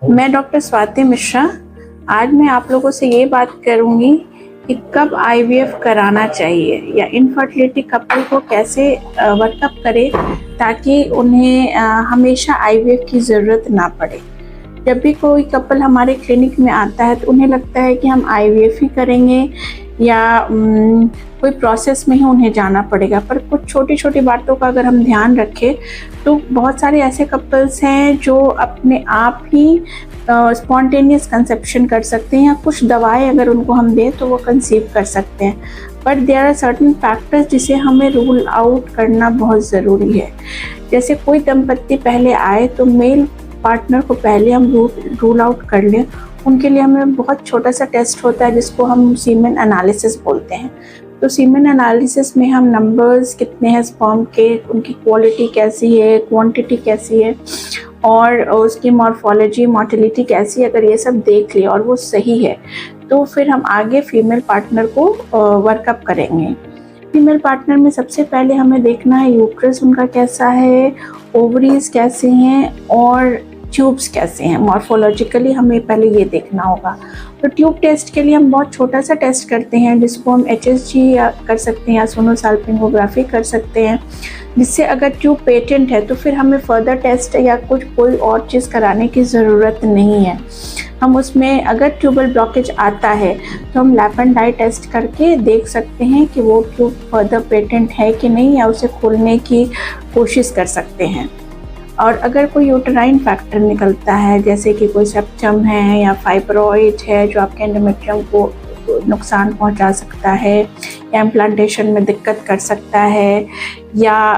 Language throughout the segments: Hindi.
मैं डॉक्टर स्वाति मिश्रा। आज मैं आप लोगों से ये बात करूंगी कि कब आईवीएफ कराना चाहिए या इनफर्टिलिटी कपल को कैसे वर्कअप करें ताकि उन्हें हमेशा आईवीएफ की ज़रूरत ना पड़े। जब भी कोई कपल हमारे क्लिनिक में आता है तो उन्हें लगता है कि हम आईवीएफ ही करेंगे या कोई प्रोसेस में ही उन्हें जाना पड़ेगा, पर कुछ छोटी छोटी बातों का अगर हम ध्यान रखें तो बहुत सारे ऐसे कपल्स हैं जो अपने आप ही स्पॉन्टेनियस कंसेप्शन कर सकते हैं या कुछ दवाएं अगर उनको हम दें तो वो कंसीव कर सकते हैं। But there are certain factors जिसे हमें रूल आउट करना बहुत ज़रूरी है। जैसे कोई दंपत्ति पहले आए तो मेल पार्टनर को पहले हम रूल आउट कर लें। उनके लिए हमें बहुत छोटा सा टेस्ट होता है जिसको हम सीमेन एनालिसिस बोलते हैं। तो सीमेन एनालिसिस में हम नंबर्स कितने हैं स्पर्म के, उनकी क्वालिटी कैसी है, क्वांटिटी कैसी है और उसकी मॉर्फोलॉजी मोटिलिटी कैसी है, अगर ये सब देख लिया और वो सही है तो फिर हम आगे फीमेल पार्टनर को वर्कअप करेंगे। फीमेल पार्टनर में सबसे पहले हमें देखना है यूट्रस उनका कैसा है, ओवरीज कैसे हैं और ट्यूब्स कैसे हैं। मॉर्फोलॉजिकली हमें पहले ये देखना होगा। तो ट्यूब टेस्ट के लिए हम बहुत छोटा सा टेस्ट करते हैं जिसको हम HSG या कर सकते हैं या सोनोसाल्पिंगोग्राफी कर सकते हैं, जिससे अगर ट्यूब पेटेंट है तो फिर हमें फर्दर टेस्ट या कोई और चीज़ कराने की ज़रूरत नहीं है। हम उसमें अगर ट्यूबल ब्लॉकेज आता है तो हम लैप एंड डाई टेस्ट करके देख सकते हैं कि वो ट्यूब फर्दर पेटेंट है कि नहीं, या उसे खोलने की कोशिश कर सकते हैं। और अगर कोई यूटेराइन फैक्टर निकलता है जैसे कि कोई सेप्टम है या फाइब्रॉइड है जो आपके एंडोमेट्रियम को नुकसान पहुंचा सकता है या इम्प्लांटेशन में दिक्कत कर सकता है, या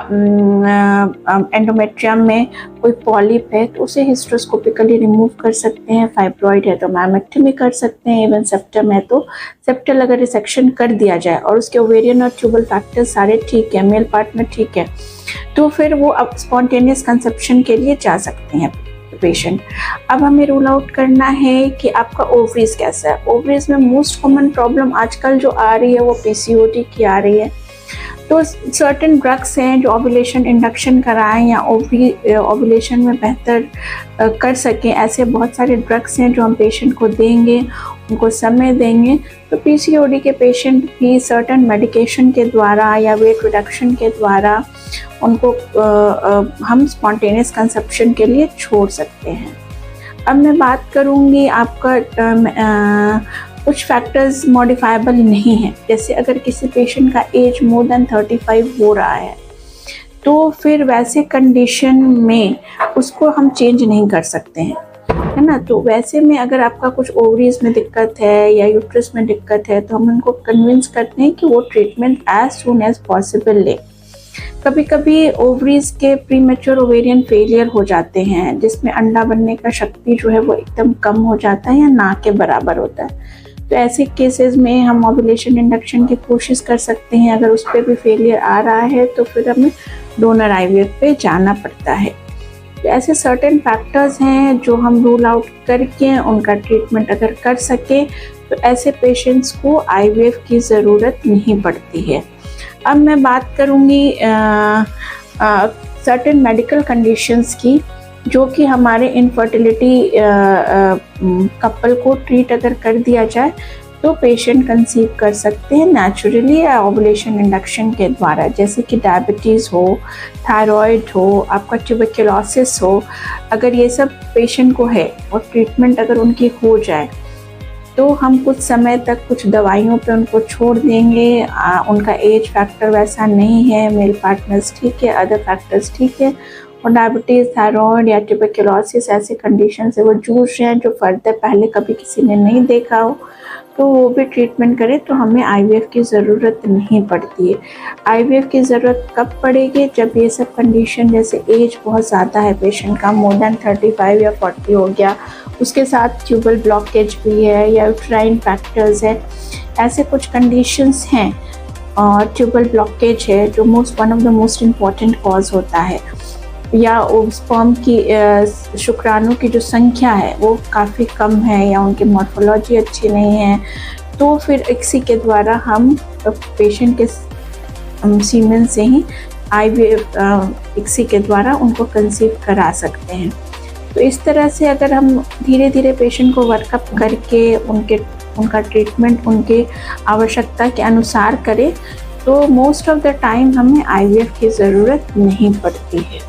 एंडोमेट्रियम में कोई पॉलिप है तो उसे हिस्ट्रोस्कोपिकली रिमूव कर सकते हैं। फाइब्रॉइड है तो मैमेक्टमी कर सकते हैं। इवन सेप्टम है तो सेप्टल अगर रिसेक्शन कर दिया जाए और उसके ओवेरियन और ट्यूबल फैक्टर्स सारे ठीक है, मेल पार्टनर ठीक है, तो फिर वो अब स्पॉन्टेनियस कंसेप्शन के लिए जा सकते हैं पेशेंट। अब हमें रूल आउट करना है कि आपका ओवरीज कैसा है। ओवरीज में मोस्ट कॉमन प्रॉब्लम आजकल जो आ रही है वो PCOD की आ रही है। तो सर्टेन ड्रग्स हैं जो ओव्यूलेशन इंडक्शन कराएं या ओव्यूलेशन में बेहतर कर सकें, ऐसे बहुत सारे ड्रग्स हैं जो हम पेशेंट को देंगे, उनको समय देंगे। तो PCOD के पेशेंट भी सर्टेन मेडिकेशन के द्वारा या वेट रिडक्शन के द्वारा उनको हम स्पॉन्टेनियस कंसेप्शन के लिए छोड़ सकते हैं। अब मैं बात करूँगी आपका कुछ फैक्टर्स मॉडिफाइबल नहीं हैं। जैसे अगर किसी पेशेंट का एज मोर देन 35 हो रहा है तो फिर वैसे कंडीशन में उसको हम चेंज नहीं कर सकते हैं, है ना। तो वैसे में अगर आपका कुछ ओवरीज में दिक्कत है या यूट्रस में दिक्कत है तो हम उनको कन्विंस करते हैं कि वो treatment as soon as possible ले। कभी कभी ओवरीज के प्रीमेच्योर ओवेरियन फेलियर हो जाते हैं जिसमें अंडा बनने का शक्ति जो है वो एकदम कम हो जाता है या ना के बराबर होता है। तो ऐसे केसेस में हम ओव्यूलेशन इंडक्शन की कोशिश कर सकते हैं। अगर उस पर भी फेलियर आ रहा है तो फिर हमें डोनर IVF पे जाना पड़ता है। तो ऐसे सर्टेन फैक्टर्स हैं जो हम रूल आउट करके उनका ट्रीटमेंट अगर कर सके तो ऐसे पेशेंट्स को IVF की ज़रूरत नहीं पड़ती है। अब मैं बात करूँगी सर्टेन मेडिकल कंडीशंस की जो कि हमारे इनफर्टिलिटी कपल को ट्रीट अगर कर दिया जाए तो पेशेंट कंसीव कर सकते हैं नेचुरली या ओव्यूलेशन इंडक्शन के द्वारा। जैसे कि डायबिटीज़ हो, थायराइड हो, आपका ट्यूबरक्लोसिस हो, अगर ये सब पेशेंट को है और ट्रीटमेंट अगर उनकी हो जाए तो हम कुछ समय तक कुछ दवाइयों पे उनको छोड़ देंगे। उनका एज फैक्टर वैसा नहीं है, मेल पार्टनर्स ठीक है, अदर फैक्टर्स ठीक है, और डायबिटीज़, थायराइड या ट्यूबरक्लोसिस ऐसे कंडीशन से वो जूझ रहे हैं जो फर्दर पहले कभी किसी ने नहीं देखा हो, तो वो भी ट्रीटमेंट करें तो हमें IVF की ज़रूरत नहीं पड़ती है। IVF की ज़रूरत कब पड़ेगी? जब ये सब कंडीशन, जैसे एज बहुत ज़्यादा है पेशेंट का, मोर देन 35 या 40 हो गया, उसके साथ ट्यूबल ब्लॉकेज भी है या यूट्राइन फैक्टर्स है, ऐसे कुछ कंडीशंस हैं। और ट्यूबल ब्लॉकेज है जो one of the most important cause होता है, या स्पर्म की शुक्राणु की जो संख्या है वो काफ़ी कम है या उनकी मॉर्फोलॉजी अच्छी नहीं है, तो फिर इसी के द्वारा हम पेशेंट के सीमेन से ही IVF इसी के द्वारा उनको कंसीव करा सकते हैं। तो इस तरह से अगर हम धीरे धीरे पेशेंट को वर्कअप करके उनका ट्रीटमेंट उनके आवश्यकता के अनुसार करें तो मोस्ट ऑफ द टाइम हमें आईवीएफ की ज़रूरत नहीं पड़ती है।